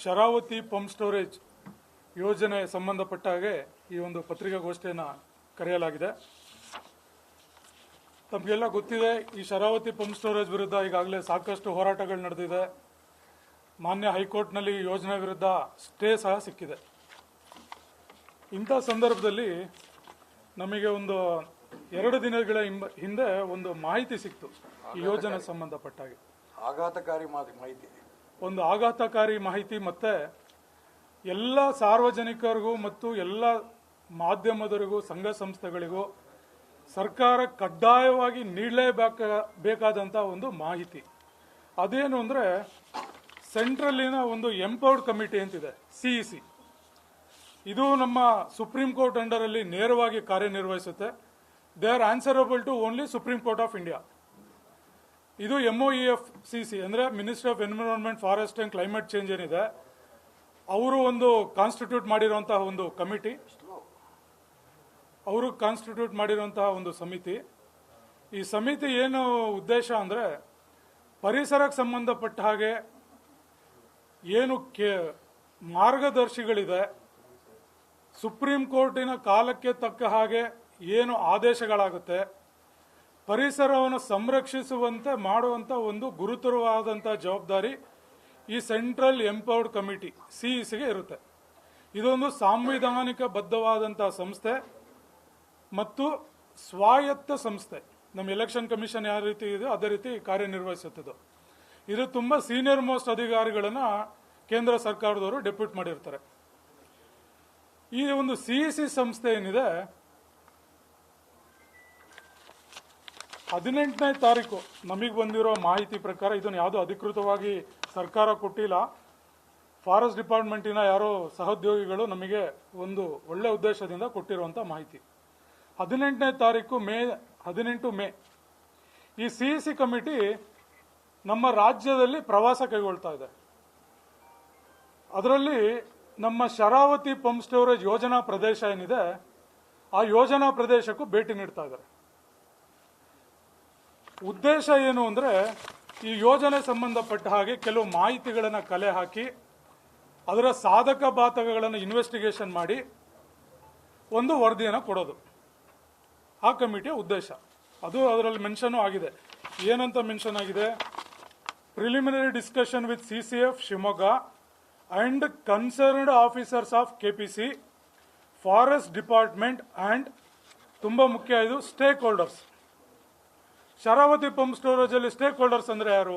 Sharavati pump storage ಯೋಜನೆ ಸಂಬಂಧಪಟ್ಟ ಹಾಗೆ ಈ ಒಂದು ಪತ್ರಿಕಾಗೋಷ್ಠಿಯನ್ನು ಕರೆಯಲಾಗಿದೆ. ತಮಗೆಲ್ಲ ಗೊತ್ತಿದೆ, ಈ ಶರಾವತಿ ಪಂಪ್ ಸ್ಟೋರೇಜ್ ವಿರುದ್ಧ ಈಗಾಗಲೇ ಸಾಕಷ್ಟು ಹೋರಾಟಗಳು ನಡೆದಿದೆ. ಮಾನ್ಯ ಹೈಕೋರ್ಟ್ನಲ್ಲಿ ಯೋಜನೆ ವಿರುದ್ಧ ಸ್ಟೇ ಸಹ ಸಿಕ್ಕಿದೆ. ಇಂಥ ಸಂದರ್ಭದಲ್ಲಿ ನಮಗೆ ಒಂದು 2 ದಿನಗಳ ಹಿಂದೆ ಒಂದು ಮಾಹಿತಿ ಸಿಕ್ತು ಈ ಯೋಜನೆ ಸಂಬಂಧಪಟ್ಟ ಹಾಗೆ. ಒಂದು ಆಘಾತಕಾರಿ ಮಾಹಿತಿ ಮತ್ತೆ ಎಲ್ಲ ಸಾರ್ವಜನಿಕರಿಗೂ ಮತ್ತು ಎಲ್ಲ ಮಾಧ್ಯಮದವರಿಗೂ ಸಂಘ ಸಂಸ್ಥೆಗಳಿಗೂ ಸರ್ಕಾರ ಕಡ್ಡಾಯವಾಗಿ ನೀಡಲೇಬೇಕಾದಂಥ ಒಂದು ಮಾಹಿತಿ. ಅದೇನು ಅಂದರೆ, ಸೆಂಟ್ರಲ್ಲಿನ ಒಂದು ಎಂಪವರ್ಡ್ ಕಮಿಟಿ ಅಂತಿದೆ, CEC. ಇದು ನಮ್ಮ ಸುಪ್ರೀಂ ಕೋರ್ಟ್ ಅಂಡರಲ್ಲಿ ನೇರವಾಗಿ ಕಾರ್ಯನಿರ್ವಹಿಸುತ್ತೆ. They are answerable to only supreme court of India. ಇದು MOEFCC ಅಂದರೆ ministry of environment, forest and climate change ಏನಿದೆ, ಅವರು ಒಂದು ಕಾನ್ಸ್ಟಿಟ್ಯೂಟ್ ಮಾಡಿರುವಂತಹ ಒಂದು ಕಮಿಟಿ, ಅವರು ಕಾನ್ಸ್ಟಿಟ್ಯೂಟ್ ಮಾಡಿರುವಂತಹ ಒಂದು ಸಮಿತಿ. ಈ ಸಮಿತಿ ಏನು ಉದ್ದೇಶ ಅಂದರೆ, ಪರಿಸರಕ್ಕೆ ಸಂಬಂಧಪಟ್ಟ ಹಾಗೆ ಏನು ಮಾರ್ಗದರ್ಶಿಗಳಿದೆ, ಸುಪ್ರೀಂ ಕೋರ್ಟಿನ ಕಾಲಕ್ಕೆ ತಕ್ಕ ಹಾಗೆ ಏನು ಆದೇಶಗಳಾಗುತ್ತೆ, ಪರಿಸರವನ್ನು ಸಂರಕ್ಷಿಸುವಂತೆ ಮಾಡುವಂಥ ಒಂದು ಗುರುತರವಾದಂಥ ಜವಾಬ್ದಾರಿ ಈ ಸೆಂಟ್ರಲ್ ಎಂಪವರ್ಡ್ ಕಮಿಟಿ CECಗೆ ಇರುತ್ತೆ. ಇದೊಂದು ಸಾಂವಿಧಾನಿಕ ಬದ್ಧವಾದಂಥ ಸಂಸ್ಥೆ ಮತ್ತು ಸ್ವಾಯತ್ತ ಸಂಸ್ಥೆ. ನಮ್ಮ ಎಲೆಕ್ಷನ್ ಕಮಿಷನ್ ಯಾವ ರೀತಿ ಇದೆ ಅದೇ ರೀತಿ ಕಾರ್ಯನಿರ್ವಹಿಸುತ್ತದೆ. ಇದು ತುಂಬ ಸೀನಿಯರ್ ಮೋಸ್ಟ್ ಅಧಿಕಾರಿಗಳನ್ನು ಕೇಂದ್ರ ಸರ್ಕಾರದವರು ಡೆಪ್ಯೂಟ್ ಮಾಡಿರ್ತಾರೆ. ಈ ಒಂದು CEC ಸಂಸ್ಥೆ ಏನಿದೆ, 18ನೇ ತಾರೀಕು ನಮಗೆ ಬಂದಿರೋ ಮಾಹಿತಿ ಪ್ರಕಾರ, ಇದನ್ನು ಯಾವುದೋ ಅಧಿಕೃತವಾಗಿ ಸರ್ಕಾರ ಕೊಟ್ಟಿಲ್ಲ, ಫಾರೆಸ್ಟ್ ಡಿಪಾರ್ಟ್ಮೆಂಟಿನ ಯಾರೋ ಸಹೋದ್ಯೋಗಿಗಳು ನಮಗೆ ಒಂದು ಒಳ್ಳೆ ಉದ್ದೇಶದಿಂದ ಕೊಟ್ಟಿರುವಂಥ ಮಾಹಿತಿ. 18ನೇ ತಾರೀಕು 18 ಮೇ ಈ CEC ಕಮಿಟಿ ನಮ್ಮ ರಾಜ್ಯದಲ್ಲಿ ಪ್ರವಾಸ ಕೈಗೊಳ್ತಾ ಇದೆ. ಅದರಲ್ಲಿ ನಮ್ಮ ಶರಾವತಿ ಪಂಪ್ ಸ್ಟೋರೇಜ್ ಯೋಜನಾ ಪ್ರದೇಶ ಏನಿದೆ, ಆ ಯೋಜನಾ ಪ್ರದೇಶಕ್ಕೂ ಭೇಟಿ ನೀಡ್ತಾ ಇದ್ದಾರೆ. ಉದ್ದೇಶ ಏನು ಅಂದರೆ, ಈ ಯೋಜನೆ ಸಂಬಂಧಪಟ್ಟ ಹಾಗೆ ಕೆಲವು ಮಾಹಿತಿಗಳನ್ನು ಕಲೆ ಹಾಕಿ ಅದರ ಸಾಧಕ ಬಾಧಕಗಳನ್ನು ಇನ್ವೆಸ್ಟಿಗೇಷನ್ ಮಾಡಿ ಒಂದು ವರದಿಯನ್ನು ಕೊಡೋದು ಆ ಕಮಿಟಿಯ ಉದ್ದೇಶ. ಅದು ಅದರಲ್ಲಿ ಮೆನ್ಷನ್ ಆಗಿದೆ. ಏನಂತ ಮೆನ್ಷನ್ ಆಗಿದೆ, preliminary discussion with CCF Shivamogga and concerned officers of KPC, forest department and ತುಂಬ ಮುಖ್ಯ ಇದು stakeholders. Sharavathi pump storage ಅಲ್ಲಿ ಸ್ಟೇಕ್ ಹೋಲ್ಡರ್ಸ್ ಅಂದ್ರೆ ಯಾರು?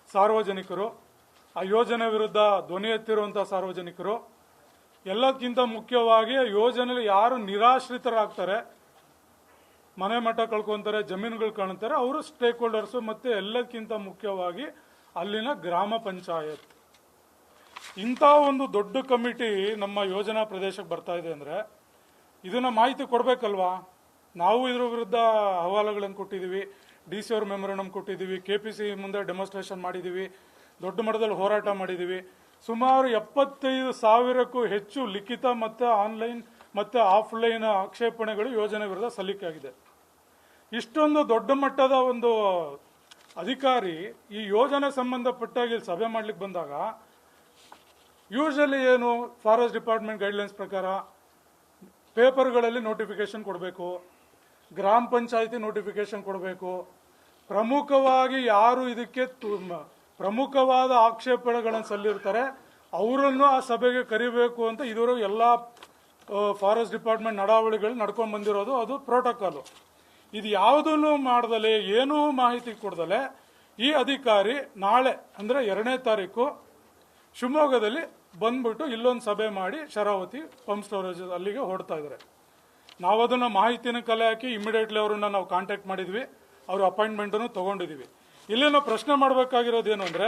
ಸಾರ್ವಜನಿಕರು, ಆ ಯೋಜನೆ ವಿರುದ್ಧ ಧ್ವನಿ ಎತ್ತಿರುವಂತಹ ಸಾರ್ವಜನಿಕರು. ಎಲ್ಲಕ್ಕಿಂತ ಮುಖ್ಯವಾಗಿ ಯೋಜನೆಯಲ್ಲಿ ಯಾರು ನಿರಾಶ್ರಿತರಾಗ್ತಾರೆ, ಮನೆ ಮಠ ಕಳ್ಕೊಂತಾರೆ, ಜಮೀನುಗಳು ಕಾಣುತ್ತಾರೆ, ಅವರು ಸ್ಟೇಕ್ ಹೋಲ್ಡರ್ಸ್. ಮತ್ತೆ ಎಲ್ಲಕ್ಕಿಂತ ಮುಖ್ಯವಾಗಿ ಅಲ್ಲಿನ ಗ್ರಾಮ ಪಂಚಾಯತ್. ಇಂಥ ಒಂದು ದೊಡ್ಡ ಕಮಿಟಿ ನಮ್ಮ ಯೋಜನಾ ಪ್ರದೇಶಕ್ಕೆ ಬರ್ತಾ ಇದೆ ಅಂದ್ರೆ ಇದನ್ನ ಮಾಹಿತಿ ಕೊಡಬೇಕಲ್ವಾ? ನಾವು ಇದರ ವಿರುದ್ಧ ಅಹವಾಲುಗಳನ್ನು ಕೊಟ್ಟಿದ್ದೀವಿ, DC ಅವ್ರ ಮೆಮೊರಂಡಮ್ ಕೊಟ್ಟಿದ್ದೀವಿ, KPC ಮುಂದೆ ಡೆಮಾನ್ಸ್ಟ್ರೇಷನ್ ಮಾಡಿದ್ದೀವಿ, ದೊಡ್ಡ ಮಟ್ಟದಲ್ಲಿ ಹೋರಾಟ ಮಾಡಿದ್ದೀವಿ. ಸುಮಾರು 75,000ಕ್ಕೂ ಹೆಚ್ಚು ಲಿಖಿತ ಮತ್ತು ಆನ್ಲೈನ್ ಮತ್ತು ಆಫ್ಲೈನ್ ಆಕ್ಷೇಪಣೆಗಳು ಯೋಜನೆ ವಿರುದ್ಧ ಸಲ್ಲಿಕೆಯಾಗಿದೆ. ಇಷ್ಟೊಂದು ದೊಡ್ಡ ಮಟ್ಟದ ಒಂದು ಅಧಿಕಾರಿ ಈ ಯೋಜನೆ ಸಂಬಂಧಪಟ್ಟಾಗಿ ಸಭೆ ಮಾಡ್ಲಿಕ್ಕೆ ಬಂದಾಗ ಯೂಶಲಿ ಏನು, ಫಾರೆಸ್ಟ್ ಡಿಪಾರ್ಟ್ಮೆಂಟ್ ಗೈಡ್ಲೈನ್ಸ್ ಪ್ರಕಾರ ಪೇಪರ್ಗಳಲ್ಲಿ ನೋಟಿಫಿಕೇಶನ್ ಕೊಡಬೇಕು, ಗ್ರಾಮ ಪಂಚಾಯಿತಿ ನೋಟಿಫಿಕೇಶನ್ ಕೊಡಬೇಕು. ಪ್ರಮುಖವಾಗಿ ಯಾರು ಇದಕ್ಕೆ ಪ್ರಮುಖವಾದ ಆಕ್ಷೇಪಣೆಗಳನ್ನು ಸಲ್ಲಿರ್ತಾರೆ ಅವರನ್ನು ಆ ಸಭೆಗೆ ಕರಿಬೇಕು ಅಂತ ಇದುವರೆಗೂ ಎಲ್ಲ ಫಾರೆಸ್ಟ್ ಡಿಪಾರ್ಟ್ಮೆಂಟ್ ನಡಾವಳಿಗಳು ನಡ್ಕೊಂಡು ಬಂದಿರೋದು. ಅದು ಪ್ರೋಟೋಕಾಲು. ಇದು ಯಾವುದನ್ನು ಮಾಡ್ದಲೆ, ಏನೂ ಮಾಹಿತಿ ಕೊಡ್ದಲೆ ಈ ಅಧಿಕಾರಿ ನಾಳೆ ಅಂದರೆ 2ನೇ ತಾರೀಕು ಶಿವಮೊಗ್ಗದಲ್ಲಿ ಬಂದ್ಬಿಟ್ಟು ಇಲ್ಲೊಂದು ಸಭೆ ಮಾಡಿ ಶರಾವತಿ ಪಂಪ್ ಸ್ಟೋರೇಜ್ ಅಲ್ಲಿಗೆ ಹೊರಡ್ತಾ ಇದ್ದಾರೆ. ನಾವು ಅದನ್ನು ಮಾಹಿತಿನ ಕಲೆ ಹಾಕಿ ಇಮಿಡಿಯೇಟ್ಲಿ ಅವರನ್ನ ನಾವು ಕಾಂಟ್ಯಾಕ್ಟ್ ಮಾಡಿದ್ವಿ, ಅವ್ರ ಅಪಾಯಿಂಟ್ಮೆಂಟನ್ನು ತಗೊಂಡಿದ್ದೀವಿ. ಇಲ್ಲಿ ನಾವು ಪ್ರಶ್ನೆ ಮಾಡಬೇಕಾಗಿರೋದೇನು ಅಂದರೆ,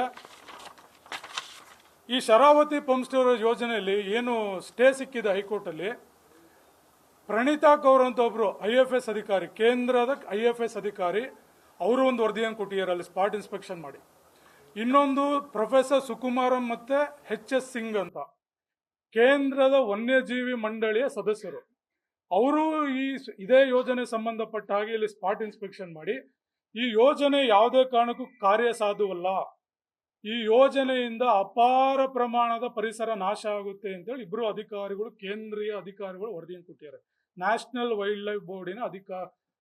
ಈ ಶರಾವತಿ ಪಂಪ್ ಸ್ಟೋರೇಜ್ ಯೋಜನೆಯಲ್ಲಿ ಏನು ಸ್ಟೇ ಸಿಕ್ಕಿದೆ ಹೈಕೋರ್ಟಲ್ಲಿ, ಪ್ರಣೀತಾ ಕೌರ್ ಅಂತ ಒಬ್ರು IFS ಅಧಿಕಾರಿ, ಕೇಂದ್ರದ IFS ಅಧಿಕಾರಿ, ಅವರು ಒಂದು ವರದಿಯನ್ನು ಕೊಟ್ಟಿದ್ದಾರೆ ಅಲ್ಲಿ ಸ್ಪಾಟ್ ಇನ್ಸ್ಪೆಕ್ಷನ್ ಮಾಡಿ. ಇನ್ನೊಂದು ಪ್ರೊಫೆಸರ್ ಸುಕುಮಾರಂ ಮತ್ತೆ HS ಸಿಂಗ್ ಅಂತ ಕೇಂದ್ರದ ವನ್ಯಜೀವಿ ಮಂಡಳಿಯ ಸದಸ್ಯರು, ಅವರು ಇದೇ ಯೋಜನೆ ಸಂಬಂಧಪಟ್ಟ ಹಾಗೆ ಇಲ್ಲಿ ಸ್ಪಾಟ್ ಇನ್ಸ್ಪೆಕ್ಷನ್ ಮಾಡಿ ಈ ಯೋಜನೆ ಯಾವುದೇ ಕಾರಣಕ್ಕೂ ಕಾರ್ಯಸಾಧುವಲ್ಲ, ಈ ಯೋಜನೆಯಿಂದ ಅಪಾರ ಪ್ರಮಾಣದ ಪರಿಸರ ನಾಶ ಆಗುತ್ತೆ ಅಂತೇಳಿ ಇಬ್ಬರು ಅಧಿಕಾರಿಗಳು, ಕೇಂದ್ರೀಯ ಅಧಿಕಾರಿಗಳು ವರದಿಯನ್ನು ಕೊಟ್ಟಿದ್ದಾರೆ. ನ್ಯಾಷನಲ್ ವೈಲ್ಡ್ ಲೈಫ್ ಬೋರ್ಡಿನ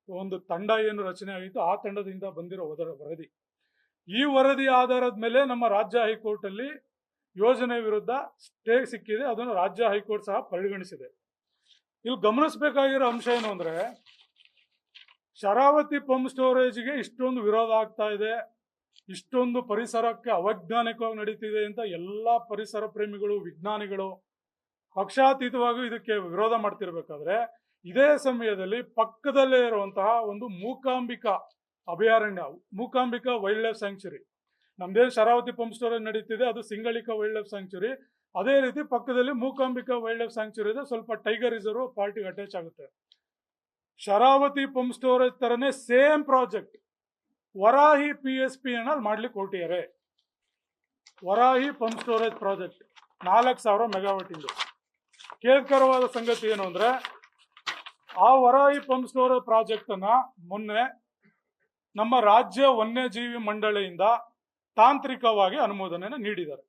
ಒಂದು ತಂಡ ಏನು ರಚನೆ ಆಗಿತ್ತು, ಆ ತಂಡದಿಂದ ಬಂದಿರೋ ವರದಿ. ಈ ವರದಿ ಆಧಾರದ ಮೇಲೆ ನಮ್ಮ ರಾಜ್ಯ ಹೈಕೋರ್ಟ್ ಅಲ್ಲಿ ಯೋಜನೆ ವಿರುದ್ಧ ಸ್ಟೇ ಸಿಕ್ಕಿದೆ. ಅದನ್ನು ರಾಜ್ಯ ಹೈಕೋರ್ಟ್ ಸಹ ಪರಿಗಣಿಸಿದೆ. ಇಲ್ಲಿ ಗಮನಿಸಬೇಕಾಗಿರೋ ಅಂಶ ಏನು ಅಂದ್ರೆ, ಶರಾವತಿ ಪಂಪ್ ಸ್ಟೋರೇಜ್ಗೆ ಇಷ್ಟೊಂದು ವಿರೋಧ ಆಗ್ತಾ ಇದೆ, ಇಷ್ಟೊಂದು ಪರಿಸರಕ್ಕೆ ಅವೈಜ್ಞಾನಿಕವಾಗಿ ನಡೀತಿದೆ ಅಂತ ಎಲ್ಲ ಪರಿಸರ ಪ್ರೇಮಿಗಳು, ವಿಜ್ಞಾನಿಗಳು ಪಕ್ಷಾತೀತವಾಗಿ ಇದಕ್ಕೆ ವಿರೋಧ ಮಾಡ್ತಿರ್ಬೇಕಾದ್ರೆ, ಇದೇ ಸಮಯದಲ್ಲಿ ಪಕ್ಕದಲ್ಲೇ ಇರುವಂತಹ ಒಂದು ಮೂಕಾಂಬಿಕಾ ಅಭಯಾರಣ್ಯ, ಮೂಕಾಂಬಿಕಾ ವೈಲ್ಡ್ ಲೈಫ್ ಸ್ಯಾಂಕ್ಚುರಿ, ನಮ್ದೇನು ಶರಾವತಿ ಪಂಪ್ ಸ್ಟೋರೇಜ್ ನಡೀತಿದೆ ಅದು ಸಿಂಗಳಿಕಾ ವೈಲ್ಡ್ ಲೈಫ್ ಸ್ಯಾಂಕ್ಚುರಿ, ಅದೇ ರೀತಿ ಪಕ್ಕದಲ್ಲಿ ಮೂಕಾಂಬಿಕಾ ವೈಲ್ಡ್ ಲೈಫ್ ಸ್ಯಾಂಕ್ಚುರಿ ಇದೆ. ಸ್ವಲ್ಪ ಟೈಗರ್ ರಿಸರ್ವ್ ಪಾರ್ಟಿಗೆ ಅಟ್ಯಾಚ್ ಆಗುತ್ತೆ. ಶರಾವತಿ ಪಂಪ್ ಸ್ಟೋರೇಜ್ ತರನೇ ಸೇಮ್ ಪ್ರಾಜೆಕ್ಟ್ ವರಾಹಿ PSP ಅನ್ನ ಮಾಡ್ಲಿಕ್ಕೆ ಹೊರಟಿದ್ದಾರೆ. Varahi pump storage project 4000 megawatt ಇಂದು. ಖೇದಕರವಾದ ಸಂಗತಿ ಏನು ಅಂದ್ರೆ, ಆ ವರಾಹಿ ಪಂಪ್ ಸ್ಟೋರೇಜ್ ಪ್ರಾಜೆಕ್ಟ್ ಅನ್ನ ಮೊನ್ನೆ ನಮ್ಮ ರಾಜ್ಯ ವನ್ಯಜೀವಿ ಮಂಡಳಿಯಿಂದ ತಾಂತ್ರಿಕವಾಗಿ ಅನುಮೋದನೆಯನ್ನು ನೀಡಿದ್ದಾರೆ.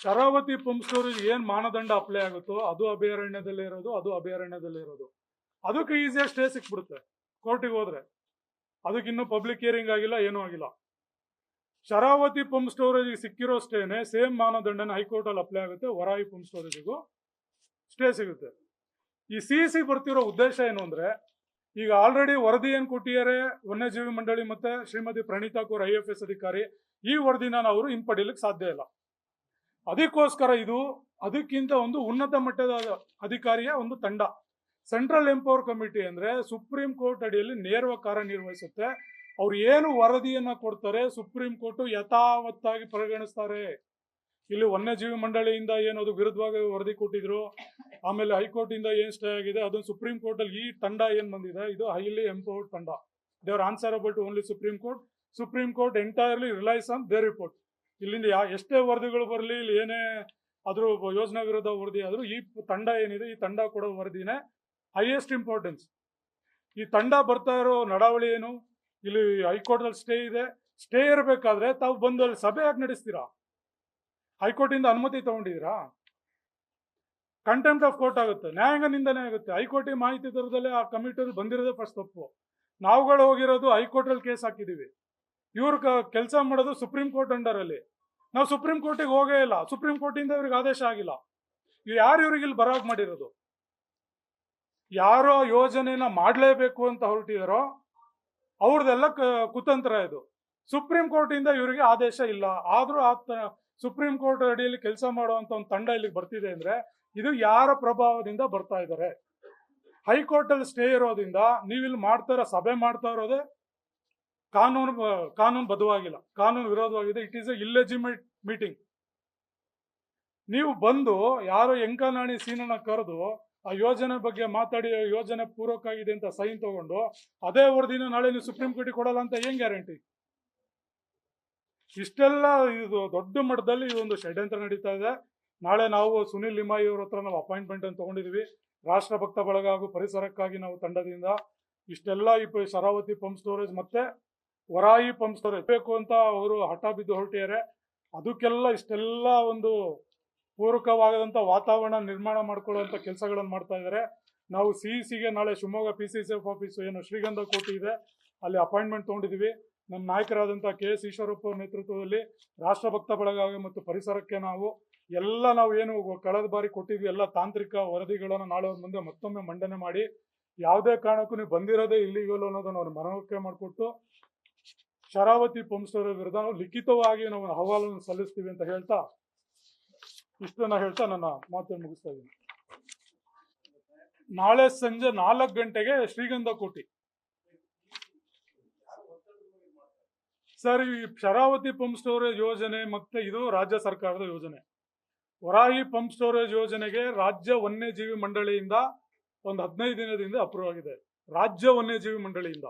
ಶರಾವತಿ ಪಂಪ್ ಸ್ಟೋರೇಜ್ ಏನ್ ಮಾನದಂಡ ಅಪ್ಲೈ ಆಗುತ್ತೋ ಅದು ಅಭಯಾರಣ್ಯದಲ್ಲೇ ಇರೋದು, ಅದಕ್ಕೆ ಈಸಿಯಾಗಿ ಸ್ಟೇ ಸಿಕ್ಬಿಡುತ್ತೆ ಕೋರ್ಟಿಗೆ ಹೋದ್ರೆ. ಅದಕ್ಕಿನ್ನೂ ಪಬ್ಲಿಕ್ ಹಿಯರಿಂಗ್ ಆಗಿಲ್ಲ, ಏನೂ ಆಗಿಲ್ಲ. ಶರಾವತಿ ಪಂಪ್ ಸ್ಟೋರೇಜ್ ಸಿಕ್ಕಿರೋ ಸ್ಟೇನೆ ಸೇಮ್ ಮಾನದಂಡನ ಹೈಕೋರ್ಟ್ ಅಲ್ಲಿ ಅಪ್ಲೈ ಆಗುತ್ತೆ. ವರಾಹಿ ಪಂಪ್ ಸ್ಟೋರೇಜ್ಗೂ ಸ್ಟೇ ಸಿಗುತ್ತೆ. ಈ CC ಬರ್ತಿರೋ ಉದ್ದೇಶ ಏನು ಅಂದ್ರೆ, ಈಗ ಆಲ್ರೆಡಿ ವರದಿ ಏನ್ ಕೊಟ್ಟಿದ್ದಾರೆ ವನ್ಯಜೀವಿ ಮಂಡಳಿ ಮತ್ತೆ ಶ್ರೀಮತಿ ಪ್ರಣೀತಾ ಕೌರ್ IFS ಅಧಿಕಾರಿ, ಈ ವರದಿನ ಅವರು ಹಿಂಪಡಿಲಿಕ್ಕೆ ಸಾಧ್ಯ ಇಲ್ಲ. ಅದಕ್ಕೋಸ್ಕರ ಇದು ಅದಕ್ಕಿಂತ ಒಂದು ಉನ್ನತ ಮಟ್ಟದ ಅಧಿಕಾರಿಯ ಒಂದು ತಂಡ, ಸೆಂಟ್ರಲ್ ಎಂಪವರ್ ಕಮಿಟಿ ಅಂದ್ರೆ ಸುಪ್ರೀಂ ಕೋರ್ಟ್ ಅಡಿಯಲ್ಲಿ ನೇರವಾಗಿ ಕಾರ್ಯನಿರ್ವಹಿಸುತ್ತೆ. ಅವ್ರು ಏನು ವರದಿಯನ್ನ ಕೊಡ್ತಾರೆ ಸುಪ್ರೀಂ ಕೋರ್ಟ್ ಯಥಾವತ್ತಾಗಿ ಪರಿಗಣಿಸ್ತಾರೆ. ಇಲ್ಲಿ ವನ್ಯಜೀವಿ ಮಂಡಳಿಯಿಂದ ಏನದು ವಿರುದ್ಧವಾಗಿ ವರದಿ ಕೊಟ್ಟಿದ್ರು, ಆಮೇಲೆ ಹೈಕೋರ್ಟ್ ಇಂದ ಏನ್ ಸ್ಟೇ ಆಗಿದೆ ಅದನ್ನು ಸುಪ್ರೀಂ ಕೋರ್ಟ್ ಅಲ್ಲಿ ಈ ತಂಡ ಏನ್ ಬಂದಿದೆ ಇದು ಹೈಲಿ ಎಂಪವರ್ಡ್ ತಂಡ. They are answerable to only supreme court. Supreme court entirely relies on their report. ಇಲ್ಲಿಂದ ಎಷ್ಟೇ ವರದಿಗಳು ಬರಲಿ, ಇಲ್ಲಿ ಏನೇ ಅದ್ರ ಯೋಜನಾ ವಿರೋಧ ವರದಿ ಆದ್ರೂ ಈ ತಂಡ ಏನಿದೆ ಈ ತಂಡ ಕೊಡೋ ವರದಿನೇ ಹೈಯೆಸ್ಟ್ ಇಂಪಾರ್ಟೆನ್ಸ್. ಈ ತಂಡ ಬರ್ತಾ ಇರೋ ನಡಾವಳಿ ಏನು, ಇಲ್ಲಿ ಹೈಕೋರ್ಟ್ ಅಲ್ಲಿ ಸ್ಟೇ ಇದೆ, ಸ್ಟೇ ಇರಬೇಕಾದ್ರೆ ತಾವು ಬಂದು ಅಲ್ಲಿ ಸಭೆ ಯಾಕೆ ನಡೆಸ್ತೀರಾ? ಹೈಕೋರ್ಟ್ ಇಂದ ಅನುಮತಿ ತಗೊಂಡಿದ್ದೀರಾ? ಕಂಟೆಂಪ್ಟ್ ಆಫ್ ಕೋರ್ಟ್ ಆಗುತ್ತೆ, ನ್ಯಾಯಾಂಗ ನಿಂದನೆ ಆಗುತ್ತೆ. ಹೈಕೋರ್ಟಿಗೆ ಮಾಹಿತಿ ತರದಲ್ಲೇ ಆ ಕಮಿಟಿ ಬಂದಿರೋದೇ ಫಸ್ಟ್ ತಪ್ಪು. ನಾವುಗಳು ಹೋಗಿರೋದು ಹೈಕೋರ್ಟ್ ಅಲ್ಲಿ ಕೇಸ್ ಹಾಕಿದೀವಿ, ಇವ್ರ ಕೆಲಸ ಮಾಡೋದು ಸುಪ್ರೀಂ ಕೋರ್ಟ್ ಅಂಡರ್ ಅಲ್ಲಿ. ನಾವು ಸುಪ್ರೀಂ ಕೋರ್ಟಿಗೆ ಹೋಗೇ ಇಲ್ಲ, ಸುಪ್ರೀಂ ಕೋರ್ಟ್ ಇಂದ ಇವ್ರಿಗೆ ಆದೇಶ ಆಗಿಲ್ಲ. ಯಾರು ಇವ್ರಿಗೆ ಇಲ್ಲಿ ಬರಾಕ್ ಮಾಡಿರೋದು? ಯಾರೋ ಯೋಜನೆನ ಮಾಡ್ಲೇಬೇಕು ಅಂತ ಹೊರಟಿದಾರೋ ಅವ್ರದೆಲ್ಲ ಕುತಂತ್ರ ಇದು. ಸುಪ್ರೀಂ ಕೋರ್ಟ್ ಇಂದ ಇವರಿಗೆ ಆದೇಶ ಇಲ್ಲ, ಆದ್ರೂ ಸುಪ್ರೀಂ ಕೋರ್ಟ್ ಅಡಿಯಲ್ಲಿ ಕೆಲಸ ಮಾಡುವಂತ ಒಂದು ತಂಡ ಇಲ್ಲಿಗೆ ಬರ್ತಿದೆ ಅಂದ್ರೆ ಇದು ಯಾರ ಪ್ರಭಾವದಿಂದ ಬರ್ತಾ ಇದ್ದಾರೆ? ಹೈಕೋರ್ಟ್ ಅಲ್ಲಿ ಸ್ಟೇ ಇರೋದ್ರಿಂದ ನೀವಿಲ್ಲಿ ಸಭೆ ಮಾಡ್ತಾ ಇರೋದೇ ಕಾನೂನು ಬದ್ಧವಾಗಿಲ್ಲ, ಕಾನೂನು ವಿರೋಧವಾಗಿದೆ. It is a illegitimate meeting. ನೀವು ಬಂದು ಯಾರೋ ಎಂಕನಾಣಿ ಸೀನನ್ನ ಕರೆದು ಆ ಯೋಜನೆ ಬಗ್ಗೆ ಮಾತಾಡಿ ಯೋಜನೆ ಪೂರಕ ಆಗಿದೆ ಅಂತ ಸೈನ್ ತಗೊಂಡು ಅದೇ ವರದಿನ ನಾಳೆ ನೀವು ಸುಪ್ರೀಂ ಕೋರ್ಟಿಗೆ ಕೊಡಲ್ಲ ಅಂತ ಏನ್ ಗ್ಯಾರಂಟಿ? ಇಷ್ಟೆಲ್ಲ ಇದು ದೊಡ್ಡ ಮಟ್ಟದಲ್ಲಿ ಈ ಒಂದು ಷಡ್ಯಂತ್ರ ನಡೀತಾ ಇದೆ. ನಾಳೆ ನಾವು ಸುನಿಲ್ ಲಿಮಾಯಿ ಅವ್ರ ಹತ್ರ ನಾವು ಅಪಾಯಿಂಟ್ಮೆಂಟ್ ಅನ್ನು ತಗೊಂಡಿದ್ವಿ. ರಾಷ್ಟ್ರಭಕ್ತ ಬಳಗ ಹಾಗೂ ಪರಿಸರಕ್ಕಾಗಿ ನಾವು ತಂಡದಿಂದ ಇಷ್ಟೆಲ್ಲ ಈ ಶರಾವತಿ ಪಂಪ್ ಸ್ಟೋರೇಜ್ ಮತ್ತೆ ವರಾಹಿ ಪಂಪ್ ಸ್ಟೋರೇಜ್ ಬೇಕು ಅಂತ ಅವರು ಹಠ ಬಿದ್ದು ಹೊರಟಿದ್ದಾರೆ. ಅದಕ್ಕೆಲ್ಲ ಇಷ್ಟೆಲ್ಲ ಒಂದು ಪೂರಕವಾದಂಥ ವಾತಾವರಣ ನಿರ್ಮಾಣ ಮಾಡ್ಕೊಳ್ಳುವಂಥ ಕೆಲಸಗಳನ್ನು ಮಾಡ್ತಾ ಇದ್ದಾರೆ. ನಾವು CECಗೆ ನಾಳೆ ಶಿವಮೊಗ್ಗ PCCF ಆಫೀಸು ಏನು ಶ್ರೀಗಂಧ ಕೋಟಿ ಇದೆ ಅಲ್ಲಿ ಅಪಾಯಿಂಟ್ಮೆಂಟ್ ತೊಗೊಂಡಿದ್ದೀವಿ. ನಮ್ಮ ನಾಯಕರಾದಂಥ KS ಈಶ್ವರಪ್ಪ ಅವರ ನೇತೃತ್ವದಲ್ಲಿ ರಾಷ್ಟ್ರಭಕ್ತ ಬಳಗ ಮತ್ತು ಪರಿಸರಕ್ಕೆ ನಾವು ಏನು ಕಳೆದ ಬಾರಿ ಕೊಟ್ಟಿದ್ವಿ ಎಲ್ಲ ತಾಂತ್ರಿಕ ವರದಿಗಳನ್ನು ನಾಳೆ ಅವ್ರ ಮುಂದೆ ಮತ್ತೊಮ್ಮೆ ಮಂಡನೆ ಮಾಡಿ ಯಾವುದೇ ಕಾರಣಕ್ಕೂ ನೀವು ಬಂದಿರೋದೇ ಇಲ್ಲಿಗಲ್ ಅನ್ನೋದನ್ನು ಅವ್ರು ಮನವರಿಕೆ ಮಾಡಿಕೊಟ್ಟು ಶರಾವತಿ ಪಂಪ್ ಸ್ಟೋರೇಜ್ ವಿರುದ್ಧ ನಾವು ಲಿಖಿತವಾಗಿ ನಾವು ಅಹವಾಲನ್ನು ಸಲ್ಲಿಸ್ತೀವಿ ಅಂತ ಹೇಳ್ತಾ ಇಷ್ಟನ್ನ ಹೇಳ್ತಾ ನನ್ನ ಮಾತನ್ನು ಮುಗಿಸ್ತಾ ಇದ್ದೀನಿ. ನಾಳೆ ಸಂಜೆ 4 ಗಂಟೆಗೆ ಶ್ರೀಗಂಧ ಕೋಟಿ ಸರ್. ಈ ಶರಾವತಿ ಪಂಪ್ ಸ್ಟೋರೇಜ್ ಯೋಜನೆ ಮತ್ತೆ ಇದು ರಾಜ್ಯ ಸರ್ಕಾರದ ಯೋಜನೆ. ವರಾಹಿ ಪಂಪ್ ಸ್ಟೋರೇಜ್ ಯೋಜನೆಗೆ ರಾಜ್ಯ ವನ್ಯಜೀವಿ ಮಂಡಳಿಯಿಂದ ಒಂದು 15 ದಿನದಿಂದ ಅಪ್ರೂವ್ ಆಗಿದೆ. ರಾಜ್ಯ ವನ್ಯಜೀವಿ ಮಂಡಳಿಯಿಂದ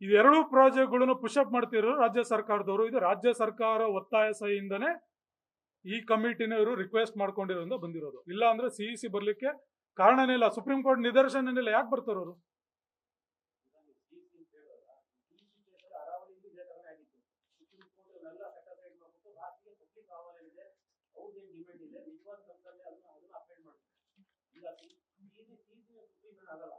ಇದೆರಡೂ ಪ್ರಾಜೆಕ್ಟ್ಗಳನ್ನು ಪುಷಪ್ ಮಾಡ್ತಿರೋರು ರಾಜ್ಯ ಸರ್ಕಾರದವರು. ಇದು ರಾಜ್ಯ ಸರ್ಕಾರ ಒತ್ತಾಯ ಸಹಿಯಿಂದನೇ ಈ ಕಮಿಟಿನ ಇವರು ರಿಕ್ವೆಸ್ಟ್ ಮಾಡ್ಕೊಂಡಿರೋದ್ರಿಂದ ಬಂದಿರೋದು. ಇಲ್ಲ ಅಂದ್ರೆ CEC ಬರ್ಲಿಕ್ಕೆ ಕಾರಣನೇ ಇಲ್ಲ, ಸುಪ್ರೀಂ ಕೋರ್ಟ್ ನಿದರ್ಶನ ಇಲ್ಲ. ಯಾಕೆ ಬರ್ತಾರವರು? ಡಿಮ್ಯಾಂಡ್ ಇದೆ, ನಿಜವಾದ ಸಂಸ್ಥೆ ಅದನ್ನ ಅಪೇಂಡ್ ಮಾಡ್ತಾರೆ. ಆಗಲ್ಲ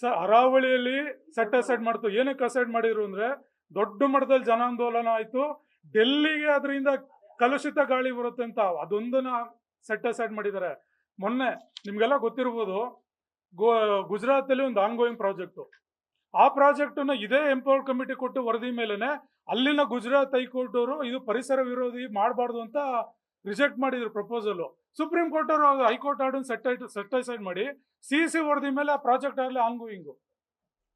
ಸರ್. ಅರಾವಳಿಯಲ್ಲಿ ಸೆಟ್ ಅಸೈಡ್ ಮಾಡ್ತು. ಏನಕ್ಕೆ ಅಸೈಡ್ ಮಾಡಿದ್ರು ಅಂದ್ರೆ ದೊಡ್ಡ ಮಟ್ಟದಲ್ಲಿ ಜನಾಂದೋಲನ ಆಯ್ತು. ಡೆಲ್ಲಿಗೆ ಅದರಿಂದ ಕಲುಷಿತ ಗಾಳಿ ಬರುತ್ತೆ ಅಂತ ಅದೊಂದನ್ನ ಸೆಟ್ ಅಸೈಡ್ ಮಾಡಿದ್ದಾರೆ. ಮೊನ್ನೆ ನಿಮ್ಗೆಲ್ಲ ಗೊತ್ತಿರ್ಬೋದು, ಗುಜರಾತ್ ಅಲ್ಲಿ ಒಂದು ಆನ್ಗೋಯಿಂಗ್ ಪ್ರಾಜೆಕ್ಟ್. ಆ ಪ್ರಾಜೆಕ್ಟ್ ನ ಇದೇ ಎಂಪವರ್ಡ್ ಕಮಿಟಿ ಕೊಟ್ಟು ವರದಿ ಮೇಲೆನೆ ಅಲ್ಲಿನ ಗುಜರಾತ್ ಹೈಕೋರ್ಟ್ ಅವರು ಇದು ಪರಿಸರ ವಿರೋಧಿ ಮಾಡಬಾರ್ದು ಅಂತ ರಿಜೆಕ್ಟ್ ಮಾಡಿದ್ರು ಪ್ರಪೋಸಲ್. ಸುಪ್ರೀಂ ಕೋರ್ಟ್ ಅವರು ಹೈಕೋರ್ಟ್ ಆರ್ಡರ್ ಸೆಟ್ ಅಸೈಡ್ ಮಾಡಿ ಸಿಸಿ ವರದಿ ಮೇಲೆ ಆ ಪ್ರಾಜೆಕ್ಟ್ ಆಗಲಿ ಆನ್ಗೋಯಿಂಗ್.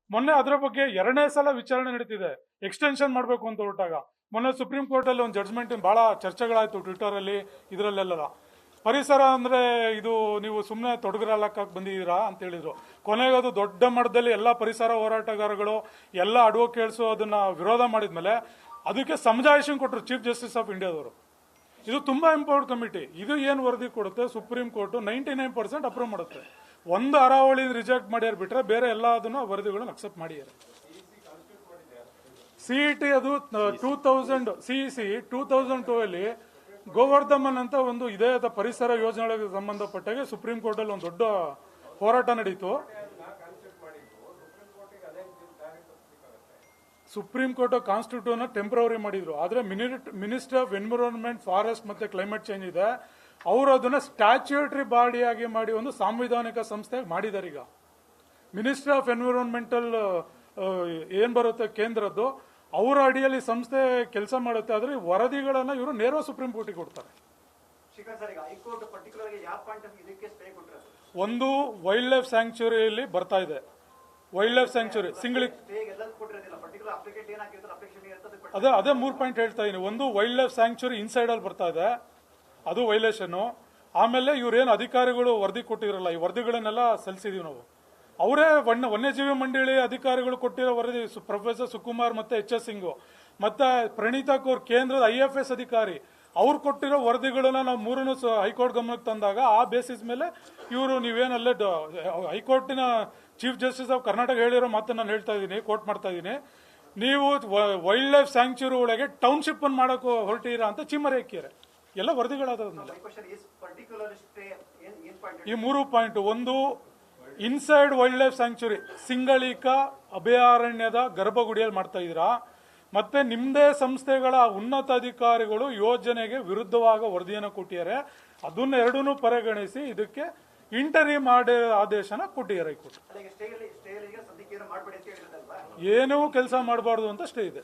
ಮೊನ್ನೆ ಅದರ ಬಗ್ಗೆ 2ನೇ ಸಲ ವಿಚಾರಣೆ ನಡೀತಿದೆ, ಎಕ್ಸ್ಟೆನ್ಷನ್ ಮಾಡಬೇಕು ಅಂತ ಹೊರಟಾಗ. ಮೊನ್ನೆ ಸುಪ್ರೀಂ ಕೋರ್ಟ್ ಅಲ್ಲಿ ಒಂದು ಜಡ್ಜ್ಮೆಂಟ್ ಬಹಳ ಚರ್ಚೆಗಳಾಯ್ತು ಟ್ವಿಟರ್ ಅಲ್ಲಿ, ಇದರಲ್ಲೆಲ್ಲ. ಪರಿಸರ ಅಂದ್ರೆ ಇದು ನೀವು ಸುಮ್ಮನೆ ತೊಡಗರಲ್ಲಕ್ಕೆ ಬಂದಿದ್ದೀರಾ ಅಂತ ಹೇಳಿದ್ರು. ಕೊನೆಗೆ ಅದು ದೊಡ್ಡ ಮಟ್ಟದಲ್ಲಿ ಎಲ್ಲ ಪರಿಸರ ಹೋರಾಟಗಾರಗಳು ಎಲ್ಲ ಅಡ್ವೊಕೇಟ್ಸು ಅದನ್ನ ವಿರೋಧ ಮಾಡಿದ್ಮೇಲೆ ಅದಕ್ಕೆ ಸಮಜಾಯಿಷನ್ ಕೊಟ್ಟರು ಚೀಫ್ ಜಸ್ಟಿಸ್ ಆಫ್ ಇಂಡಿಯಾದವರು. ಇದು ತುಂಬಾ ಇಂಪಾರ್ಟೆಂಟ್ ಕಮಿಟಿ. ಇದು ಏನು ವರದಿ ಕೊಡುತ್ತೆ, ಸುಪ್ರೀಂ ಕೋರ್ಟ್ 99% ಅಪ್ರೂವ್ ಮಾಡುತ್ತೆ. ಒಂದು ಅರಾವಳಿ ರಿಜೆಕ್ಟ್ ಮಾಡ್ಯಾರ ಬಿಟ್ರೆ ಬೇರೆ ಎಲ್ಲ ಅದನ್ನು ವರದಿಗಳನ್ನು ಅಕ್ಸೆಪ್ಟ್ ಮಾಡಿದ್ದಾರೆ. ಸಿಇಟಿ ಅದು 2000 ಸಿಇಸಿ 2002 ಅಲ್ಲಿ ಗೋವರ್ಧಮನ್ ಅಂತ ಒಂದು ಇದೇ ಪರಿಸರ ಯೋಜನೆಗಳಿಗೆ ಸಂಬಂಧಪಟ್ಟಾಗೆ ಸುಪ್ರೀಂ ಕೋರ್ಟ್ ಅಲ್ಲಿ ಒಂದು ದೊಡ್ಡ ಹೋರಾಟ ನಡೀತು. ಸುಪ್ರೀಂ ಕೋರ್ಟ್ ಕಾನ್ಸ್ಟಿಟ್ಯೂಷನ್ ಟೆಂಪರರಿ ಮಾಡಿದ್ರು. ಆದ್ರೆ ಮಿನಿಸ್ಟರ್ ಆಫ್ ಎನ್ವಿರಾನ್ಮೆಂಟ್, ಫಾರೆಸ್ಟ್ ಮತ್ತೆ ಕ್ಲೈಮೇಟ್ ಚೇಂಜ್ ಇದೆ, ಅವರು ಅದನ್ನ ಸ್ಟ್ಯಾಚ್ಯೂಟರಿ ಬಾಡಿಯಾಗಿ ಮಾಡಿ ಒಂದು ಸಾಂವಿಧಾನಿಕ ಸಂಸ್ಥೆ ಮಾಡಿದ್ದಾರೆ. ಈಗ ಮಿನಿಸ್ಟರ್ ಆಫ್ ಎನ್ವಿರಾನ್ಮೆಂಟಲ್ ಏನ್ ಬರುತ್ತೆ ಕೇಂದ್ರದ್ದು, ಅವರ ಅಡಿಯಲ್ಲಿ ಸಂಸ್ಥೆ ಕೆಲಸ ಮಾಡುತ್ತೆ. ಆದ್ರೆ ವರದಿಗಳನ್ನ ಇವರು ನೇರ ಸುಪ್ರೀಂ ಕೋರ್ಟಿಗೆ ಕೊಡ್ತಾರೆ. ಒಂದು ವೈಲ್ಡ್ ಲೈಫ್ ಸ್ಯಾಂಕ್ಚುರಿಯಲ್ಲಿ ಬರ್ತಾ ಇದೆ. ವೈಲ್ಡ್ ಲೈಫ್ ಸ್ಯಾಂಕ್ಚುರಿ ಸಿಂಗಳಿ ಅದೇ 3 ಪಾಯಿಂಟ್ ಹೇಳ್ತಾ ಇದೀನಿ. ಒಂದು ವೈಲ್ಡ್ ಲೈಫ್ ಸ್ಯಾಂಕ್ಚುರಿ ಇನ್ಸೈಡ್ ಅಲ್ಲಿ ಬರ್ತಾ ಇದೆ, ಅದು ವೈಲೇಷನ್. ಆಮೇಲೆ ಇವ್ರೇನು ಅಧಿಕಾರಿಗಳು ವರದಿ ಕೊಟ್ಟಿರಲ್ಲ, ಈ ವರದಿಗಳನ್ನೆಲ್ಲ ಸಲ್ಲಿಸಿದೀವಿ ನಾವು. ಅವರೇ ವನ್ಯಜೀವಿ ಮಂಡಳಿ ಅಧಿಕಾರಿಗಳು ಕೊಟ್ಟಿರೋ ವರದಿ, ಪ್ರೊಫೆಸರ್ ಸುಕುಮಾರ್ ಮತ್ತೆ HS ಸಿಂಗ್ ಮತ್ತೆ ಪ್ರಣೀತಾ ಕೌರ್ ಕೇಂದ್ರದ IFS ಅಧಿಕಾರಿ, ಅವ್ರು ಕೊಟ್ಟಿರೋ ವರದಿಗಳನ್ನ ನಾವು 3 ಹೈಕೋರ್ಟ್ ಗಮನಕ್ಕೆ ತಂದಾಗ ಆ ಬೇಸಿಸ್ ಮೇಲೆ ಇವರು ನೀವೇನಲ್ಲೇ ಹೈಕೋರ್ಟಿನ ಚೀಫ್ ಜಸ್ಟಿಸ್ ಆಫ್ ಕರ್ನಾಟಕ ಹೇಳಿರೋ ಮಾತನ್ನ ನಾನು ಹೇಳ್ತಾ ಇದ್ದೀನಿ, ಕೋಟ್ ಮಾಡ್ತಾ ಇದ್ದೀನಿ. ನೀವು ವೈಲ್ಡ್ ಲೈಫ್ ಸ್ಯಾಂಕ್ಚುರಿ ಒಳಗೆ ಟೌನ್ಶಿಪ್ ಅನ್ನು ಮಾಡಕ್ಕೆ ಹೊರಟಿರ ಅಂತ ಚಿಮ್ಮರಿ ಹಾಕಿದ್ದಾರೆ. ಎಲ್ಲ ವರದಿಗಳಾದ್ಮೇಲೆ ಈ 3 ಪಾಯಿಂಟ್. ಒಂದು, ಇನ್ಸೈಡ್ ವೈಲ್ಡ್ ಲೈಫ್ ಸ್ಯಾಂಕ್ಚುರಿ ಸಿಂಗಳಿಕ ಅಭಯಾರಣ್ಯದ ಗರ್ಭಗುಡಿಯಲ್ಲಿ ಮಾಡ್ತಾ ಇದ್ದೀರಾ. ಮತ್ತೆ ನಿಮ್ಮದೇ ಸಂಸ್ಥೆಗಳ ಉನ್ನತ ಅಧಿಕಾರಿಗಳು ಯೋಜನೆಗೆ ವಿರುದ್ಧವಾಗ ವರದಿಯನ್ನು ಕೊಟ್ಟಿದ್ದಾರೆ. ಅದನ್ನ ಎರಡನ್ನೂ ಪರಿಗಣಿಸಿ ಇದಕ್ಕೆ ಇಂಟರಿ ಮಾಡಿ ಆದೇಶನ ಕೊಟ್ಟಿದ್ದಾರೆ ಹೈಕೋರ್ಟ್. ಏನೂ ಕೆಲಸ ಮಾಡಬಾರ್ದು ಅಂತ ಸ್ಟೇ ಇದೆ.